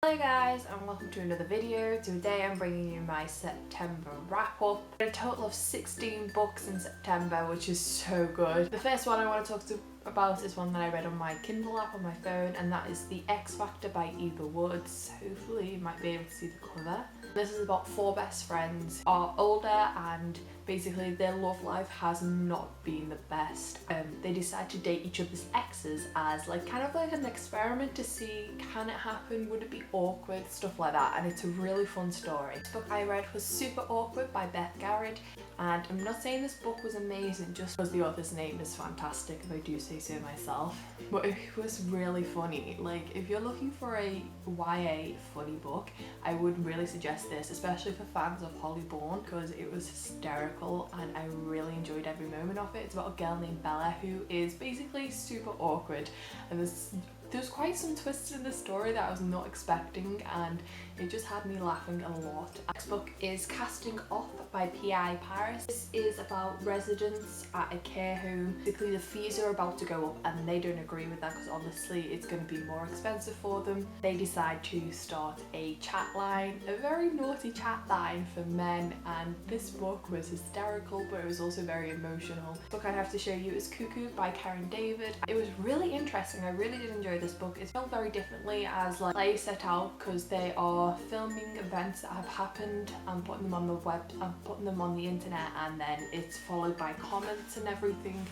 Hello guys and welcome to another video. Today I'm bringing you my September wrap up. A total of 16 books in September, which is so good. The first one I want to talk about is one that I read on my Kindle app on my phone, and that is The X Factor by Eva Woods. Hopefully you might be able to see the cover. This is about four best friends who are older and basically their love life has not been the best. They decide to date each other's exes as kind of like an experiment to see, can it happen, would it be awkward, stuff like that, and it's a really fun story. This book I read was Super Awkward by Beth Garrett, and I'm not saying this book was amazing just because the author's name is fantastic, if I do say so myself, but it was really funny. Like, if you're looking for a YA funny book, I would really suggest this, especially for fans of Holly Bourne, because it was hysterical and I really enjoyed every moment of it. It's about a girl named Bella who is basically super awkward, and there's quite some twists in the story that I was not expecting, and it just had me laughing a lot. Next book is Casting Off by P.I. Paris. This is about residents at a care home. Basically the fees are about to go up and they don't agree with that because obviously it's going to be more expensive for them. They decide to start a chat line, a very naughty chat line for men, and this book was hysterical but it was also very emotional. The book I have to show you is Cuckoo by Karen David. It was really interesting. I really did enjoy this book. It's felt very differently as they set out, because they are filming events that have happened and putting them on the web and putting them on the internet, and then it's followed by comments and everything.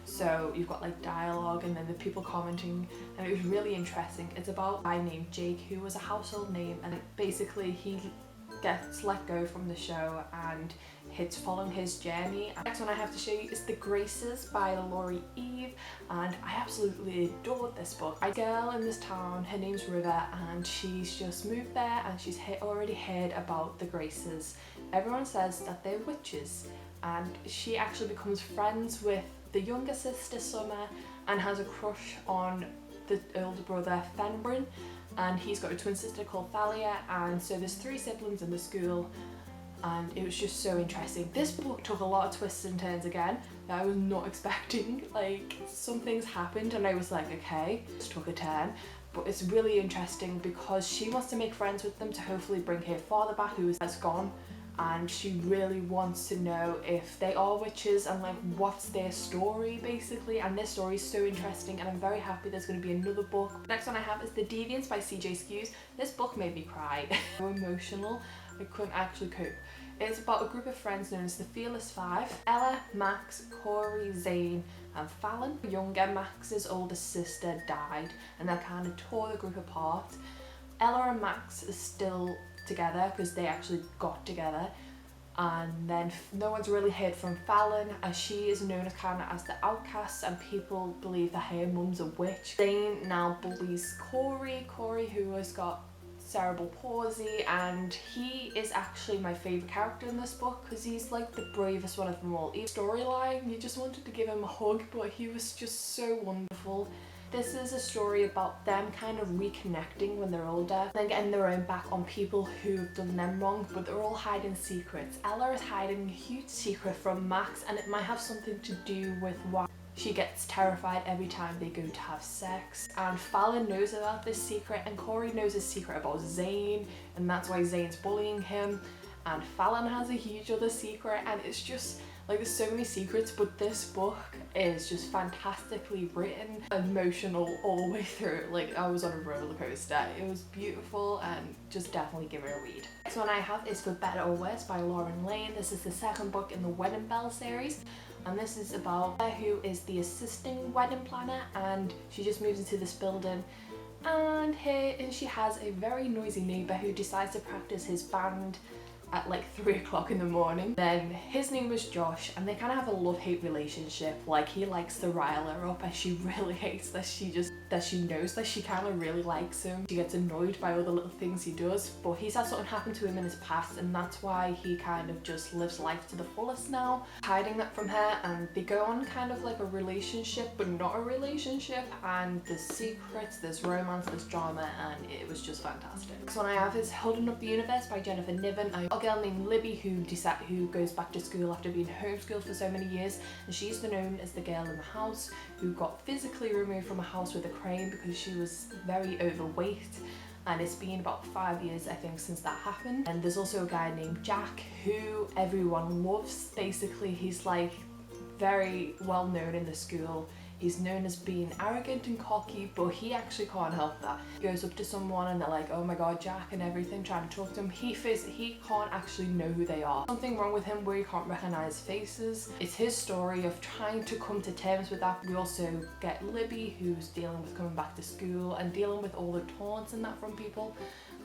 So you've got dialogue and then the people commenting, and it was really interesting. It's about a guy named Jake who was a household name, and basically he gets let go from the show and it's following his journey. Next one I have to show you is The Graces by Laurie Eve, and I absolutely adored this book. A girl in this town, her name's River, and she's just moved there and she's already heard about the Graces. Everyone says that they're witches, and she actually becomes friends with the younger sister Summer and has a crush on the older brother Fenbrin, and he's got a twin sister called Thalia, and so there's three siblings in the school, and it was just so interesting. This book took a lot of twists and turns again that I was not expecting. Some things happened and I was like, okay, this took a turn, but it's really interesting because she wants to make friends with them to hopefully bring her father back who has gone, and she really wants to know if they are witches and what's their story basically, and their story is so interesting and I'm very happy there's going to be another book. Next one I have is The Deviants by CJ Skews. This book made me cry. So emotional, I couldn't actually cope. It's about a group of friends known as the Fearless Five: Ella, Max, Corey, Zane and Fallon. Younger Max's older sister died and that kind of tore the group apart. Ella and Max are still together because they actually got together, and then no one's really heard from Fallon, as she is known as as the outcast and people believe that her mum's a witch. Zane now bullies Corey who has got cerebral palsy, and he is actually my favourite character in this book because he's the bravest one of them all. Each storyline, you just wanted to give him a hug, but he was just so wonderful. This is a story about them kind of reconnecting when they're older, then getting their own back on people who have done them wrong, but they're all hiding secrets. Ella is hiding a huge secret from Max, and it might have something to do with why she gets terrified every time they go to have sex. And Fallon knows about this secret, and Corey knows a secret about Zane, and that's why Zane's bullying him. And Fallon has a huge other secret, and it's just there's so many secrets, but this book is just fantastically written, emotional all the way through. I was on a roller coaster. It was beautiful, and just definitely give it a read. Next one I have is For Better or Worse by Lauren Lane. This is the second book in the Wedding Bell series, and this is about her who is the assisting wedding planner, and she just moves into this building, and she has a very noisy neighbour who decides to practice his band at 3 o'clock in the morning. Then his name was Josh, and they kind of have a love-hate relationship. He likes to rile her up, and she really hates that she knows that she kind of really likes him. She gets annoyed by all the little things he does, but he's had something happen to him in his past, and that's why he kind of just lives life to the fullest now, hiding that from her, and they go on kind of a relationship but not a relationship, and there's secrets, there's romance, there's drama, and it was just fantastic. Next one I have is Holding Up the Universe by Jennifer Niven. A girl named Libby who goes back to school after being homeschooled for so many years, and she's known as the girl in the house who got physically removed from a house with a crane because she was very overweight, and it's been about 5 years, I think, since that happened. And there's also a guy named Jack who everyone loves. Basically, he's like very well known in the school. He's known as being arrogant and cocky, but he actually can't help that. He goes up to someone and they're like, oh my god, Jack, and everything, trying to talk to him. He can't actually know who they are. Something wrong with him where he can't recognize faces. It's his story of trying to come to terms with that. We also get Libby, who's dealing with coming back to school and dealing with all the taunts and that from people.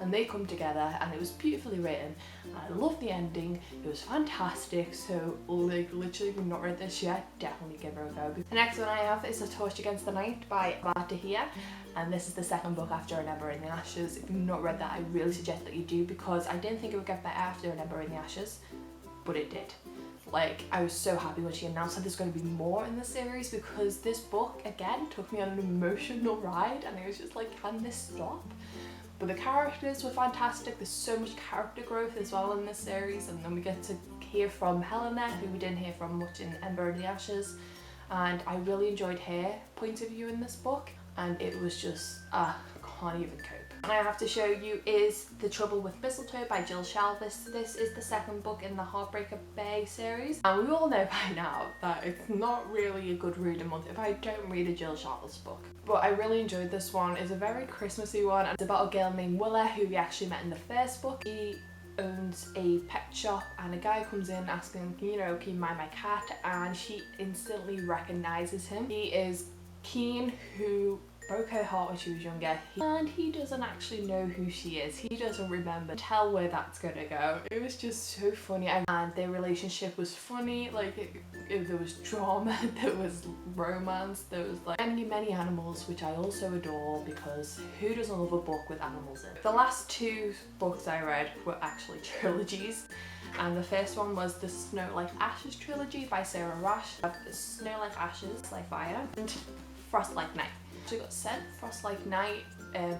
And they come together, and it was beautifully written. I love the ending. It was fantastic. So like literally, if you've not read this yet, definitely give her a go. The next one I have is A Torch Against the Night by Tahir, and this is the second book after An Ember in the Ashes. If you've not read that, I really suggest that you do, because I didn't think it would get better after An Ember in the Ashes, but it did. Like, I was so happy when she announced that there's going to be more in the series, because this book again took me on an emotional ride, and I was just like, can this stop? But the characters were fantastic. There's so much character growth as well in this series, and then we get to hear from Helena, who we didn't hear from much in Ember in the Ashes, and I really enjoyed her point of view in this book, and it was just, I can't even cope. And I have to show you is The Trouble with Mistletoe by Jill Shalvis. This is the second book in the Heartbreaker Bay series, and we all know by now that it's not really a good reading month if I don't read a Jill Shalvis book. But I really enjoyed this one. It's a very Christmassy one, and it's about a girl named Willa who we actually met in the first book. He owns a pet shop, and a guy comes in asking, can you mind my cat? And she instantly recognizes him. He is Keen, who broke her heart when she was younger, and he doesn't actually know who she is. He doesn't remember. Tell where that's gonna go. It was just so funny, and their relationship was funny. Like there was drama, there was romance, there was like many animals, which I also adore, because who doesn't love a book with animals in it? The last two books I read were actually trilogies, and the first one was the Snow Like Ashes trilogy by Sarah Rash. Snow Like Ashes, Like Fire, and Frost Like Night. I got sent Frost Like Night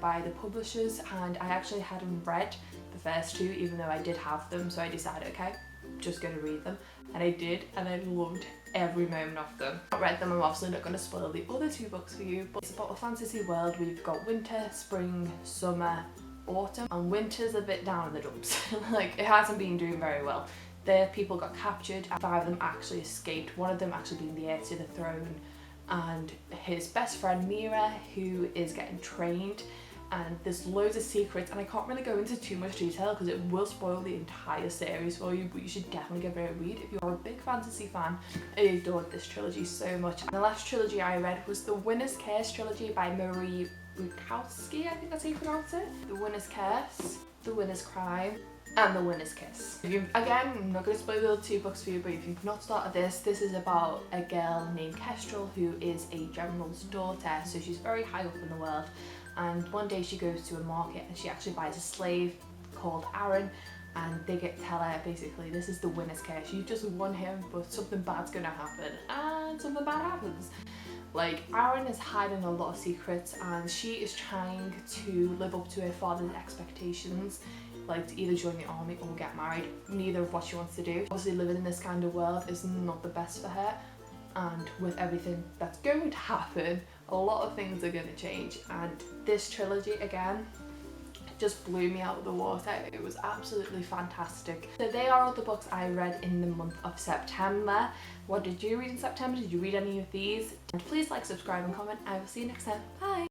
by the publishers, and I actually hadn't read the first two, even though I did have them, so I decided, okay, I'm just going to read them, and I did, and I loved every moment of them. I've not read them, I'm obviously not going to spoil the other two books for you, but it's about a fantasy world. We've got winter, spring, summer, autumn, and winter's a bit down in the dumps. Like, it hasn't been doing very well. The people got captured, and 5 of them actually escaped, one of them actually being the heir to the throne, and his best friend Mira, who is getting trained, and there's loads of secrets, and I can't really go into too much detail because it will spoil the entire series for you, but you should definitely give it a read if you're a big fantasy fan. I adored this trilogy so much. And the last trilogy I read was the Winner's Curse trilogy by Marie Bukowski, I think that's how you pronounce it. The Winner's Curse, The Winner's Crime, and The Winner's Kiss. Again, I'm not going to spoil the other two books for you, but if you've not started this is about a girl named Kestrel who is a general's daughter, so she's very high up in the world, and one day she goes to a market and she actually buys a slave called Aaron, and they tell her basically, this is the winner's curse, you just won him, but something bad's gonna happen, and something bad happens. Like, Aaron is hiding a lot of secrets, and she is trying to live up to her father's expectations, like to either join the army or get married, neither of what she wants to do. Obviously living in this kind of world is not the best for her, and with everything that's going to happen, a lot of things are going to change, and this trilogy again just blew me out of the water. It was absolutely fantastic. So they are all the books I read in the month of September. What did you read in September? Did you read any of these? And please like, subscribe and comment. I will see you next time. Bye!